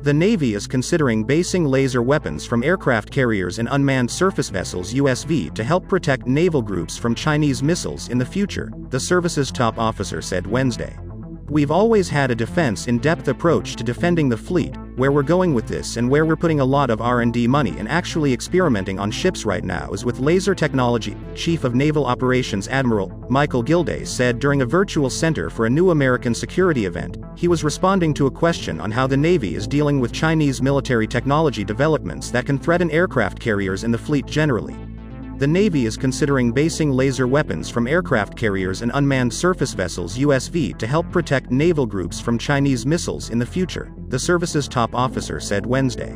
The Navy is considering basing laser weapons from aircraft carriers and unmanned surface vessels (USV) to help protect naval groups from Chinese missiles in the future, the service's top officer said Wednesday. "We've always had a defense-in-depth approach to defending the fleet. Where we're going with this and where we're putting a lot of R&D money and actually experimenting on ships right now is with laser technology," Chief of Naval Operations Admiral Michael Gilday said during a virtual Center for a New American Security event. He was responding to a question on how the Navy is dealing with Chinese military technology developments that can threaten aircraft carriers and the fleet generally. The Navy is considering basing laser weapons from aircraft carriers and unmanned surface vessels (USV) to help protect naval groups from Chinese missiles in the future, the service's top officer said Wednesday.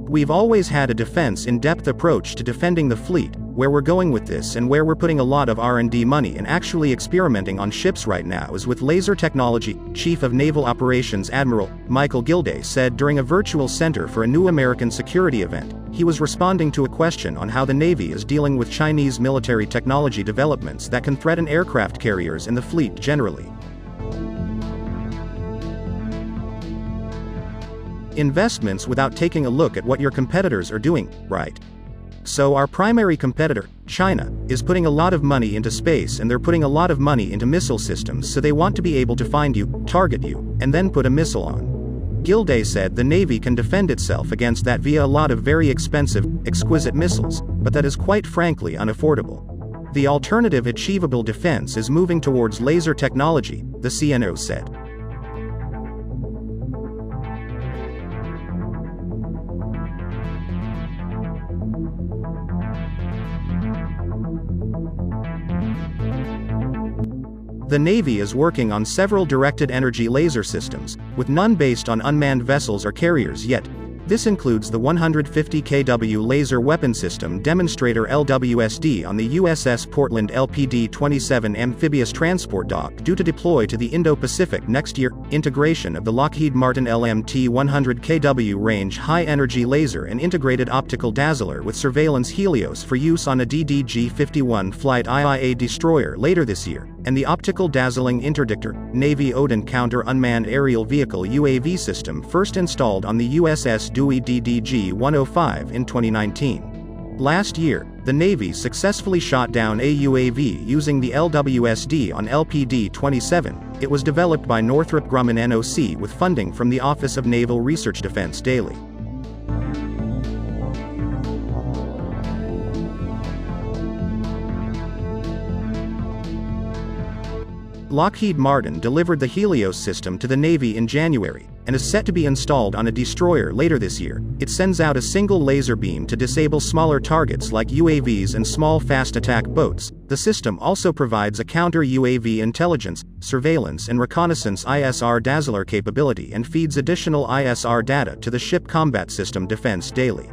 "We've always had a defense-in-depth approach to defending the fleet. Where we're going with this and where we're putting a lot of R&D money and actually experimenting on ships right now is with laser technology," Chief of Naval Operations Admiral Michael Gilday said during a virtual Center for a New American Security event. He was responding to a question on how the Navy is dealing with Chinese military technology developments that can threaten aircraft carriers and the fleet generally. Investments without taking a look at what your competitors are doing, right? So our primary competitor, China, is putting a lot of money into space and they're putting a lot of money into missile systems, so they want to be able to find you, target you, and then put a missile on. Gilday said the Navy can defend itself against that via a lot of very expensive, exquisite missiles, but that is quite frankly unaffordable. The alternative achievable defense is moving towards laser technology, the CNO said. The Navy is working on several directed energy laser systems, with none based on unmanned vessels or carriers yet. This includes the 150 kW Laser Weapon System Demonstrator (LWSD) on the USS Portland LPD-27 amphibious transport dock, due to deploy to the Indo-Pacific next year. Integration of the Lockheed Martin LMT 100 kW range high-energy laser and integrated optical dazzler with surveillance Helios for use on a DDG-51 flight IIA destroyer later this year, and the optical dazzling interdictor, Navy Odin Counter Unmanned Aerial Vehicle UAV system first installed on the USS Dewey DDG-105 in 2019. Last year, the Navy successfully shot down a UAV using the LWSD on LPD-27. It was developed by Northrop Grumman NOC with funding from the Office of Naval Research Defense Daily. Lockheed Martin delivered the Helios system to the Navy in January, and is set to be installed on a destroyer later this year. It sends out a single laser beam to disable smaller targets like UAVs and small fast attack boats. The system also provides a counter-UAV intelligence, surveillance and reconnaissance ISR dazzler capability and feeds additional ISR data to the Ship Combat System Defense Daily.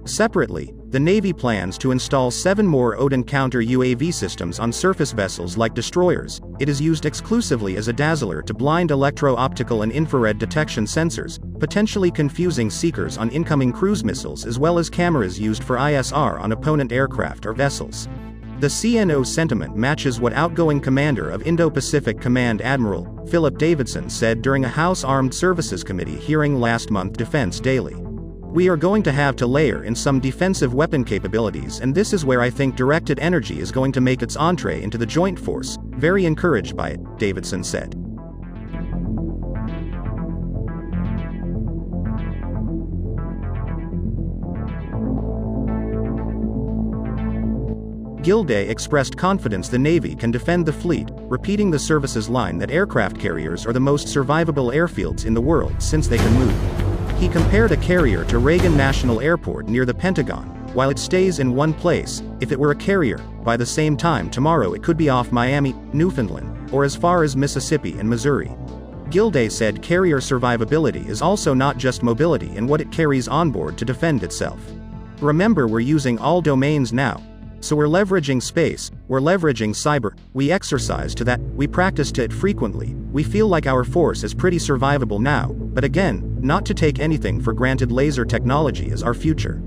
Separately, the Navy plans to install 7 more Odin counter-UAV systems on surface vessels like destroyers. It is used exclusively as a dazzler to blind electro-optical and infrared detection sensors, potentially confusing seekers on incoming cruise missiles, as well as cameras used for ISR on opponent aircraft or vessels. The CNO sentiment matches what outgoing commander of Indo-Pacific Command Admiral Philip Davidson said during a House Armed Services Committee hearing last month. Defense Daily. "We are going to have to layer in some defensive weapon capabilities, and this is where I think directed energy is going to make its entree into the joint force. Very encouraged by it," Davidson said. Gilday expressed confidence the Navy can defend the fleet, repeating the service's line that aircraft carriers are the most survivable airfields in the world since they can move. He compared a carrier to Reagan National Airport near the Pentagon. While it stays in one place, if it were a carrier, by the same time tomorrow it could be off Miami, Newfoundland, or as far as Mississippi and Missouri. Gilday said carrier survivability is also not just mobility and what it carries on board to defend itself. "Remember, we're using all domains now. So we're leveraging space, we're leveraging cyber, we exercise to that, we practice to it frequently. We feel like our force is pretty survivable now, but again, not to take anything for granted. Laser technology is our future."